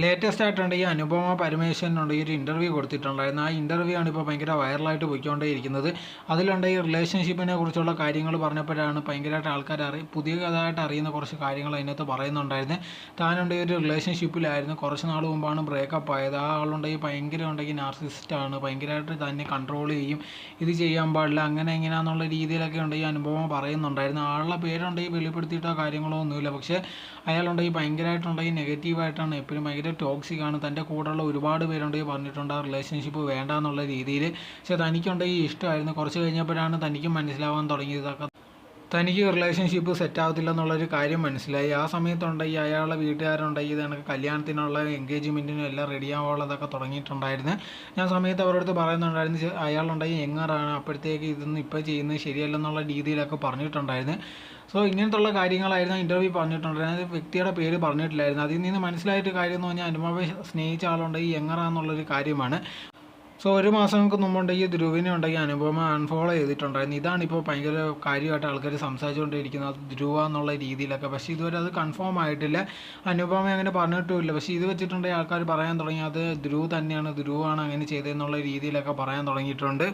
Latest ആയിട്ടുണ്ടെങ്കിൽ അനുപമ പരമേശ്വരനുണ്ടെങ്കിൽ ഒരു interview കൊടുത്തിട്ടുണ്ടായിരുന്നു. ആ ഇൻ്റർവ്യൂ ആണ് ഇപ്പോൾ ഭയങ്കര വൈറലായിട്ട് പോയിക്കൊണ്ടേയിരിക്കുന്നത്. അതിലുണ്ടെങ്കിൽ റിലേഷൻഷിപ്പിനെ കുറിച്ചുള്ള കാര്യങ്ങൾ പറഞ്ഞപ്പോഴാണ് ഭയങ്കരമായിട്ട് ആൾക്കാർ പുതിയതായിട്ട് അറിയുന്ന കുറച്ച് കാര്യങ്ങൾ അതിനകത്ത് പറയുന്നുണ്ടായിരുന്നു. താനുണ്ടെങ്കിൽ ഒരു റിലേഷൻഷിപ്പിലായിരുന്നു, കുറച്ച് നാൾ മുമ്പാണ് ബ്രേക്കപ്പ് ആയത്. ആ ആളുണ്ടെങ്കിൽ ഭയങ്കര ഉണ്ടെങ്കിൽ നാർസിസിസ്റ്റാണ്, ഭയങ്കരമായിട്ട് തന്നെ കൺട്രോൾ ചെയ്യും, ഇത് ചെയ്യാൻ പാടില്ല, അങ്ങനെ എങ്ങനെയാണെന്നുള്ള രീതിയിലൊക്കെ ഉണ്ടെങ്കിൽ അനുപമ പറയുന്നുണ്ടായിരുന്നു. ആളുടെ പേരുണ്ടെങ്കിൽ വെളിപ്പെടുത്തിയിട്ടോ കാര്യങ്ങളോ ഒന്നുമില്ല, പക്ഷേ അയാളുണ്ടെങ്കിൽ ഭയങ്കരമായിട്ടുണ്ടെങ്കിൽ നെഗറ്റീവായിട്ടാണ് എപ്പോഴും, ഭയങ്കര ടോക്സിക് ആണ്. തൻ്റെ കൂടെയുള്ള ഒരുപാട് പേരുണ്ടെങ്കിൽ പറഞ്ഞിട്ടുണ്ട് ആ റിലേഷൻഷിപ്പ് വേണ്ട എന്നുള്ള രീതിയിൽ. പക്ഷേ തനിക്കുണ്ടെങ്കിൽ ഇഷ്ടമായിരുന്നു. കുറച്ച് കഴിഞ്ഞപ്പോഴാണ് തനിക്കും മനസ്സിലാവാൻ തുടങ്ങിയതൊക്കെ, തനിക്ക് റിലേഷൻഷിപ്പ് സെറ്റ് ആവത്തില്ല എന്നുള്ളൊരു കാര്യം മനസ്സിലായി. ആ സമയത്തുണ്ടെങ്കിൽ അയാളുടെ വീട്ടുകാരുണ്ടെങ്കിൽ ഇതെനിക്ക് കല്യാണത്തിനുള്ള എൻഗേജ്മെൻറ്റിനും എല്ലാം റെഡി ആവാനുള്ളതൊക്കെ തുടങ്ങിയിട്ടുണ്ടായിരുന്നു. ഞാൻ സമയത്ത് അവരുടെ അടുത്ത് പറയുന്നുണ്ടായിരുന്നു അയാളുണ്ടെങ്കിൽ യങ്ങറാണ്, അപ്പോഴത്തേക്ക് ഇതൊന്നും ഇപ്പോൾ ചെയ്യുന്നത് ശരിയല്ലെന്നുള്ള രീതിയിലൊക്കെ പറഞ്ഞിട്ടുണ്ടായിരുന്നു. സോ ഇങ്ങനത്തുള്ള കാര്യങ്ങളായിരുന്നു ഇൻ്റർവ്യൂ പറഞ്ഞിട്ടുണ്ടായിരുന്നത്. വ്യക്തിയുടെ പേര് പറഞ്ഞിട്ടില്ലായിരുന്നു. അതിൽ നിന്ന് മനസ്സിലായിട്ട് കാര്യം എന്ന് പറഞ്ഞാൽ അനുപമയെ സ്നേഹിച്ച ആളുണ്ടെങ്കിൽ യങ്ങറാന്നുള്ളൊരു കാര്യമാണ്. സോ ഒരു മാസങ്ങൾക്ക് മുമ്പുണ്ടെങ്കിൽ ധ്രുവിനെ ഉണ്ടെങ്കിൽ അനുപമ അൺഫോളോ ചെയ്തിട്ടുണ്ടായിരുന്നു. ഇതാണിപ്പോൾ ഭയങ്കര കാര്യമായിട്ട് ആൾക്കാർ സംസാരിച്ചുകൊണ്ടിരിക്കുന്നത്, ധ്രുവ എന്നുള്ള രീതിയിലൊക്കെ. പക്ഷേ ഇതുവരെ അത് കൺഫേം ആയിട്ടില്ല, അനുപമ അങ്ങനെ പറഞ്ഞിട്ടുമില്ല. പക്ഷേ ഇത് വെച്ചിട്ടുണ്ടെങ്കിൽ ആൾക്കാർ പറയാൻ തുടങ്ങി അത് ധ്രുവ് തന്നെയാണ്, ധ്രുവാണ് അങ്ങനെ ചെയ്തതെന്നുള്ള രീതിയിലൊക്കെ പറയാൻ തുടങ്ങിയിട്ടുണ്ട്.